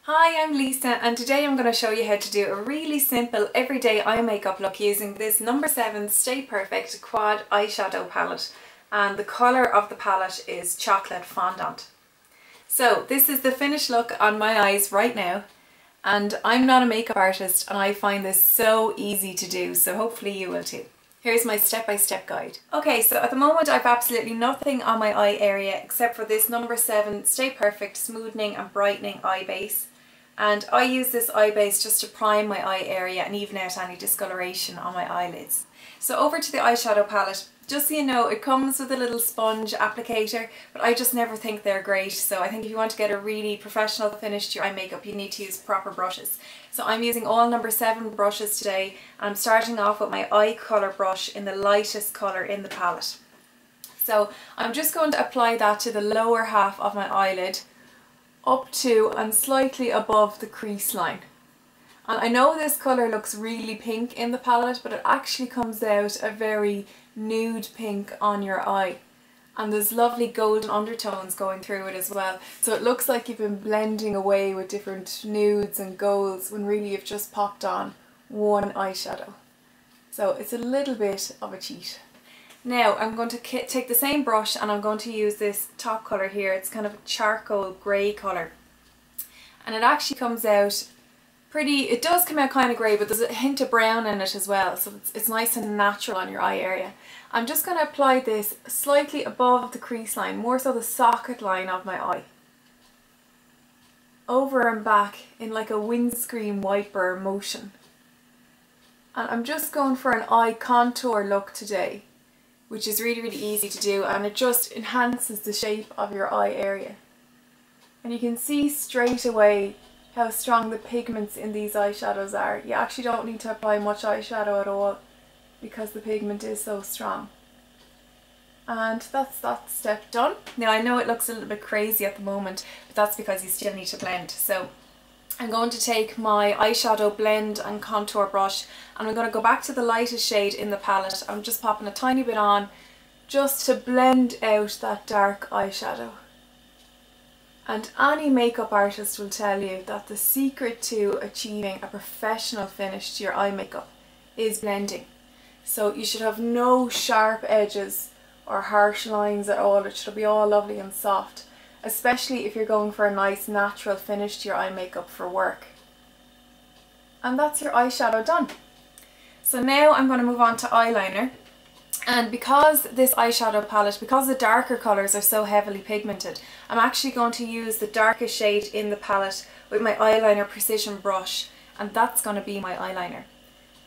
Hi, I'm Lisa and today I'm going to show you how to do a really simple everyday eye makeup look using this No7 Stay Perfect Quad Eyeshadow Palette, and the colour of the palette is Chocolate Fondant. So this is the finished look on my eyes right now, and I'm not a makeup artist and I find this so easy to do, so hopefully you will too. Here's my step-by-step guide. Okay, so at the moment I've absolutely nothing on my eye area except for this No7 Stay Perfect Smoothing and Brightening Eye Base. And I use this eye base just to prime my eye area and even out any discoloration on my eyelids. So over to the eyeshadow palette. Just so you know, it comes with a little sponge applicator, but I just never think they're great. So I think if you want to get a really professional finish to your eye makeup, you need to use proper brushes. So I'm using all No7 brushes today, and I'm starting off with my eye colour brush in the lightest colour in the palette. So I'm just going to apply that to the lower half of my eyelid, up to and slightly above the crease line. And I know this colour looks really pink in the palette, but it actually comes out a very nude pink on your eye, and there's lovely golden undertones going through it as well, so it looks like you've been blending away with different nudes and golds when really you've just popped on one eyeshadow. So it's a little bit of a cheat. Now I'm going to take the same brush and I'm going to use this top colour here. It's kind of a charcoal grey colour, and it actually comes out pretty, it does come out kind of grey, but there's a hint of brown in it as well, so it's nice and natural on your eye area. I'm just going to apply this slightly above the crease line, more so the socket line of my eye, over and back in like a windscreen wiper motion. And I'm just going for an eye contour look today, which is really easy to do, and it just enhances the shape of your eye area. And you can see straight away how strong the pigments in these eyeshadows are. You actually don't need to apply much eyeshadow at all because the pigment is so strong. And that's that step done. Now I know it looks a little bit crazy at the moment, but that's because you still need to blend. So I'm going to take my eyeshadow blend and contour brush, and I'm going to go back to the lightest shade in the palette. I'm just popping a tiny bit on just to blend out that dark eyeshadow. And any makeup artist will tell you that the secret to achieving a professional finish to your eye makeup is blending. So you should have no sharp edges or harsh lines at all. It should be all lovely and soft, especially if you're going for a nice natural finish to your eye makeup for work. And that's your eyeshadow done. So now I'm going to move on to eyeliner. And because this eyeshadow palette, because the darker colours are so heavily pigmented, I'm actually going to use the darkest shade in the palette with my eyeliner precision brush, and that's going to be my eyeliner.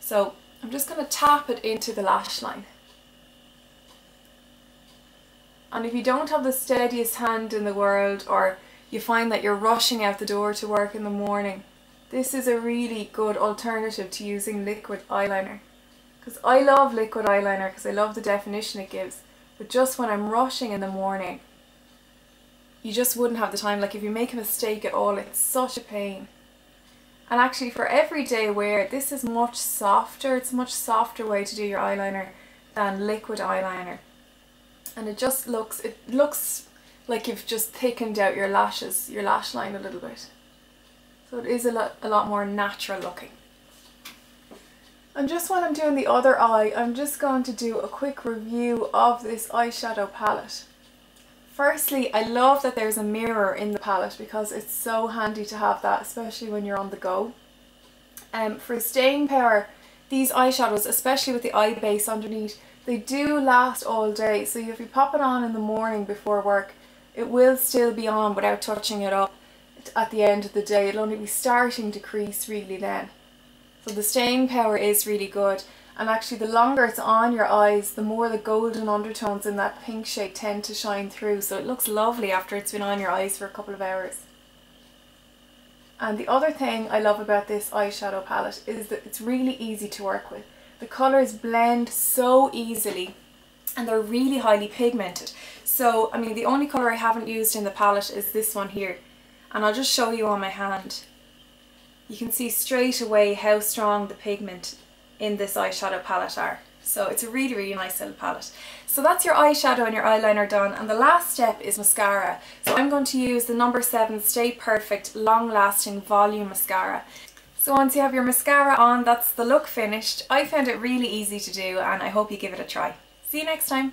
So I'm just going to tap it into the lash line. And if you don't have the steadiest hand in the world, or you find that you're rushing out the door to work in the morning, this is a really good alternative to using liquid eyeliner. Because I love liquid eyeliner because I love the definition it gives, but just when I'm rushing in the morning, you just wouldn't have the time. Like if you make a mistake at all, it's such a pain. And actually for everyday wear, this is much softer. It's a much softer way to do your eyeliner than liquid eyeliner. And it looks like you've just thickened out your lashes, your lash line a little bit. So it is a lot more natural looking. And just while I'm doing the other eye, I'm just going to do a quick review of this eyeshadow palette. Firstly, I love that there's a mirror in the palette because it's so handy to have that, especially when you're on the go. For staying power, these eyeshadows, especially with the eye base underneath, they do last all day. So if you pop it on in the morning before work, it will still be on without touching it up at the end of the day. It'll only be starting to crease really then. So the staying power is really good, and actually the longer it's on your eyes, the more the golden undertones in that pink shade tend to shine through, so it looks lovely after it's been on your eyes for a couple of hours. And the other thing I love about this eyeshadow palette is that it's really easy to work with. The colours blend so easily and they're really highly pigmented. So I mean, the only colour I haven't used in the palette is this one here, and I'll just show you on my hand. You can see straight away how strong the pigment in this eyeshadow palette are. So it's a really, really nice little palette. So that's your eyeshadow and your eyeliner done, and the last step is mascara. So I'm going to use the No. 7 Stay Perfect Long Lasting Volume Mascara. So once you have your mascara on, that's the look finished. I found it really easy to do and I hope you give it a try. See you next time.